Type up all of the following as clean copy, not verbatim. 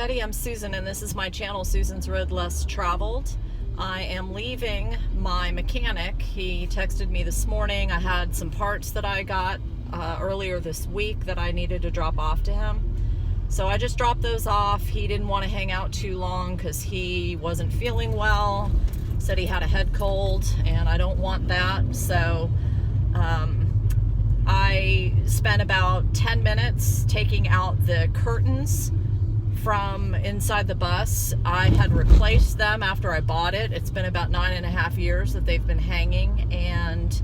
everybody, I'm Susan and this is my channel, Susan's Road Less Traveled. I am leaving my mechanic. He texted me this morning. I had some parts that I got earlier this week that I needed to drop off to him. So I just dropped those off. He didn't want to hang out too long because he wasn't feeling well. Said he had a head cold and I don't want that. So I spent about 10 minutes taking out the curtains from inside the bus. I had replaced them after I bought it. It's been about 9.5 years that they've been hanging and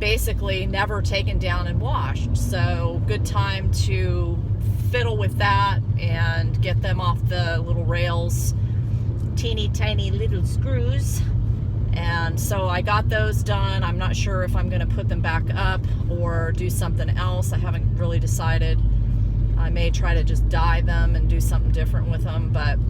basically never taken down and washed. So good time to fiddle with that and get them off the little rails, teeny tiny little screws. And so I got those done. I'm not sure if I'm going to put them back up or do something else. I haven't really decided. I may try to just dye them and do something different with them. But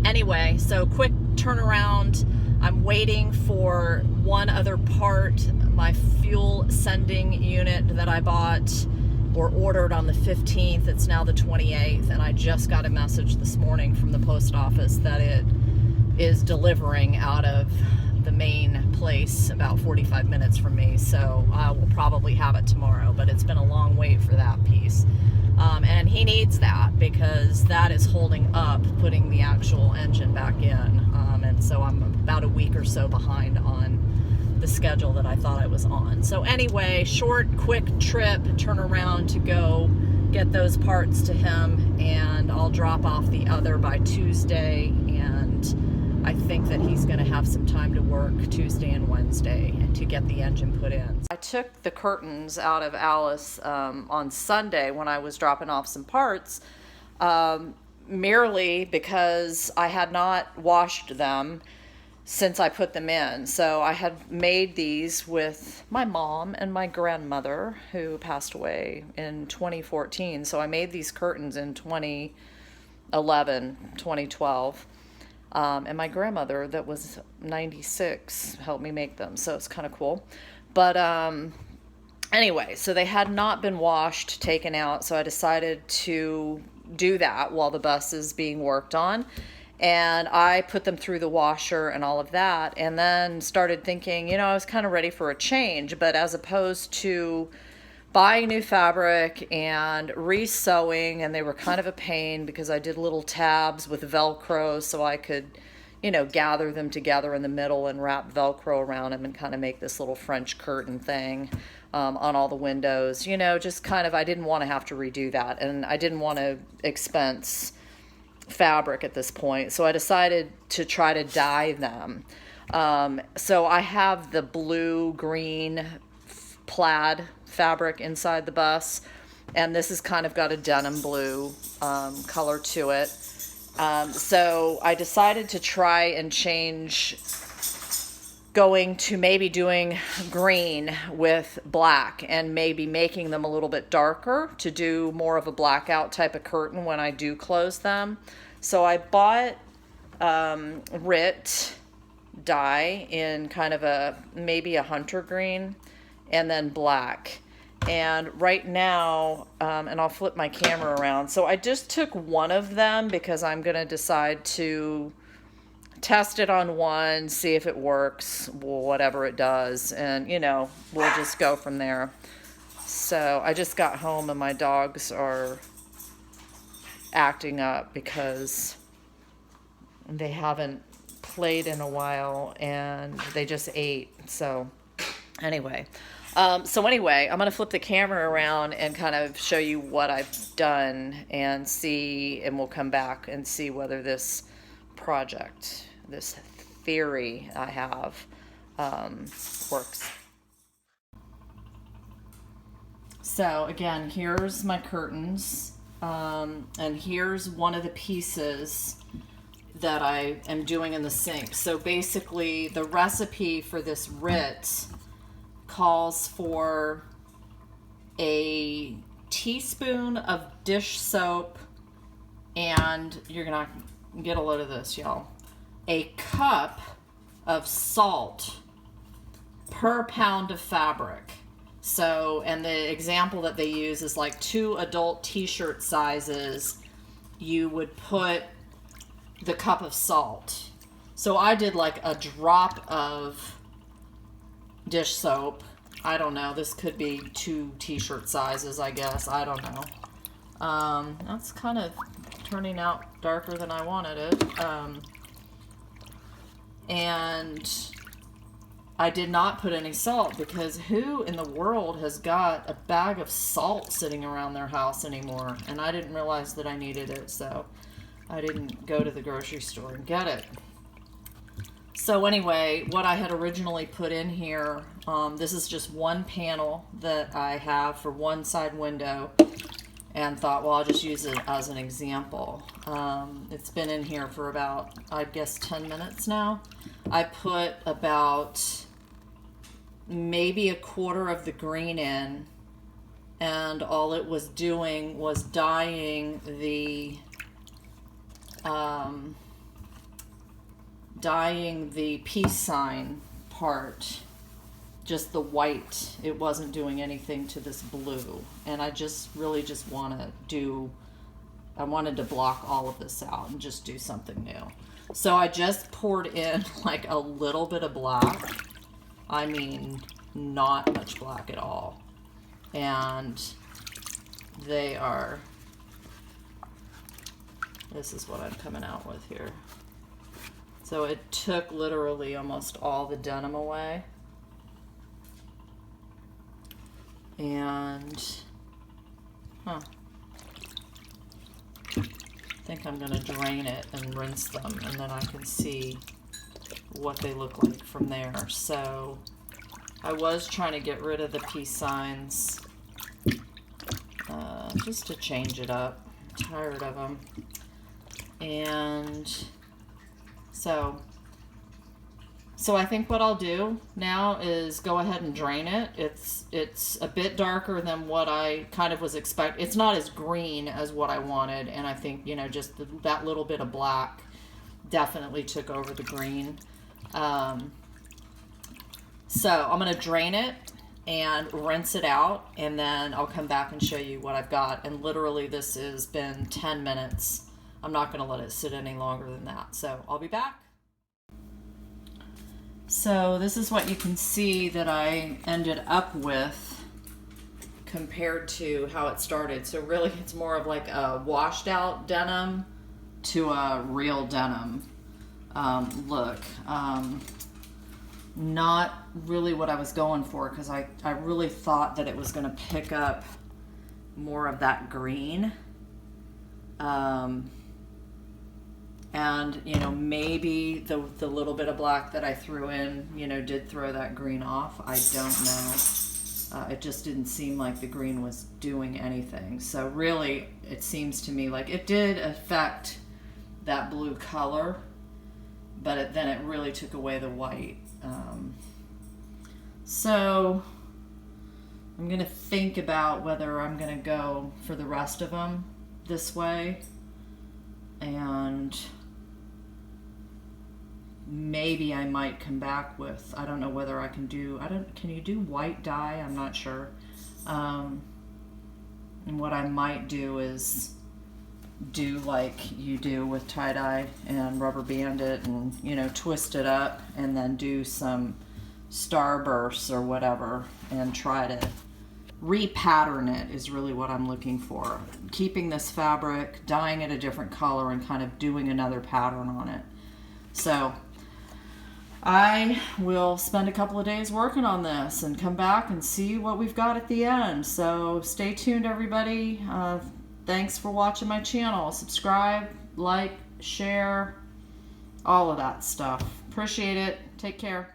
anyway, so quick turnaround. I'm waiting for one other part, my fuel sending unit that I bought or ordered on the 15th. It's now the 28th, and I just got a message this morning from the post office that it is delivering out of the main place about 45 minutes from me, so I will probably have it tomorrow, but it's been a long wait for that piece. And he needs that because that is holding up putting the actual engine back in, and so I'm about a week or so behind on the schedule that I thought I was on. So anyway, short, quick trip, turn around to go get those parts to him, and I'll drop off the other by Tuesday, and I think that he's going to have some time to work Tuesday and Wednesday to get the engine put in. I took the curtains out of Alice on Sunday when I was dropping off some parts, merely because I had not washed them since I put them in. So I had made these with my mom and my grandmother, who passed away in 2014. So I made these curtains in 2011, 2012. And my grandmother, that was 96, helped me make them, so it's kind of cool. But anyway, so they had not been washed, taken out, so I decided to do that while the bus is being worked on. And I put them through the washer and all of that, and then started thinking, you know, I was kind of ready for a change, but as opposed to buying new fabric and re-sewing, and they were kind of a pain because I did little tabs with Velcro so I could, you know, gather them together in the middle and wrap Velcro around them and kind of make this little French curtain thing on all the windows. You know, just kind of, I didn't want to have to redo that, and I didn't want to expense fabric at this point, so I decided to try to dye them. So I have the blue-green plaid fabric inside the bus, and this has kind of got a denim blue color to it. So I decided to try and change, going to maybe doing green with black and maybe making them a little bit darker to do more of a blackout type of curtain when I do close them. So I bought Rit dye in kind of a maybe a hunter green and then black. And right now, and I'll flip my camera around. So I just took one of them because I'm going to decide to test it on one, see if it works, whatever it does. And, you know, we'll just go from there. So I just got home and my dogs are acting up because they haven't played in a while and they just ate. So anyway, I'm going to flip the camera around and kind of show you what I've done and see, and we'll come back and see whether this project, this theory I have, works. So again, here's my curtains, and here's one of the pieces that I am doing in the sink. So basically the recipe for this Rit calls for a teaspoon of dish soap, and you're gonna get a load of this, y'all, a cup of salt per pound of fabric. So, and the example that they use is like 2 adult t-shirt sizes you would put the cup of salt. So I did like a drop of dish soap. I don't know, this could be 2 t-shirt sizes, I guess. I don't know. That's kind of turning out darker than I wanted it. And I did not put any salt, because who in the world has got a bag of salt sitting around their house anymore? And I didn't realize that I needed it, so I didn't go to the grocery store and get it. So anyway, what I had originally put in here, this is just one panel that I have for one side window, and thought, well, I'll just use it as an example. It's been in here for about, I guess, 10 minutes now. I put about maybe a quarter of the green in, and all it was doing was dyeing the peace sign part, just the white. It wasn't doing anything to this blue, and I just really just wanted to block all of this out and just do something new. So I just poured in like a little bit of black. I mean, not much black at all. And this is what I'm coming out with here. So it took literally almost all the denim away. And, I think I'm gonna drain it and rinse them, and then I can see what they look like from there. So I was trying to get rid of the peace signs, just to change it up. I'm tired of them. And so I think what I'll do now is go ahead and drain it. It's a bit darker than what I kind of was expecting. It's not as green as what I wanted, and I think, you know, just that little bit of black definitely took over the green. So I'm going to drain it and rinse it out, and then I'll come back and show you what I've got. And literally this has been 10 minutes. I'm not going to let it sit any longer than that. So I'll be back. So this is what you can see that I ended up with compared to how it started. So really it's more of like a washed out denim to a real denim look. Not really what I was going for, because I really thought that it was going to pick up more of that green. And, you know, maybe the little bit of black that I threw in, you know, did throw that green off. I don't know. It just didn't seem like the green was doing anything. So really, it seems to me like it did affect that blue color, but then it really took away the white. So I'm going to think about whether I'm going to go for the rest of them this way, and maybe I might come back with, I don't know whether I can do, can you do white dye? I'm not sure. And what I might do is do like you do with tie-dye and rubber band it and, you know, twist it up, and then do some starbursts or whatever and try to repattern it is really what I'm looking for. Keeping this fabric, dyeing it a different color, and kind of doing another pattern on it. So I will spend a couple of days working on this and come back and see what we've got at the end. So stay tuned, everybody. Thanks for watching my channel. Subscribe, like, share, all of that stuff. Appreciate it. Take care.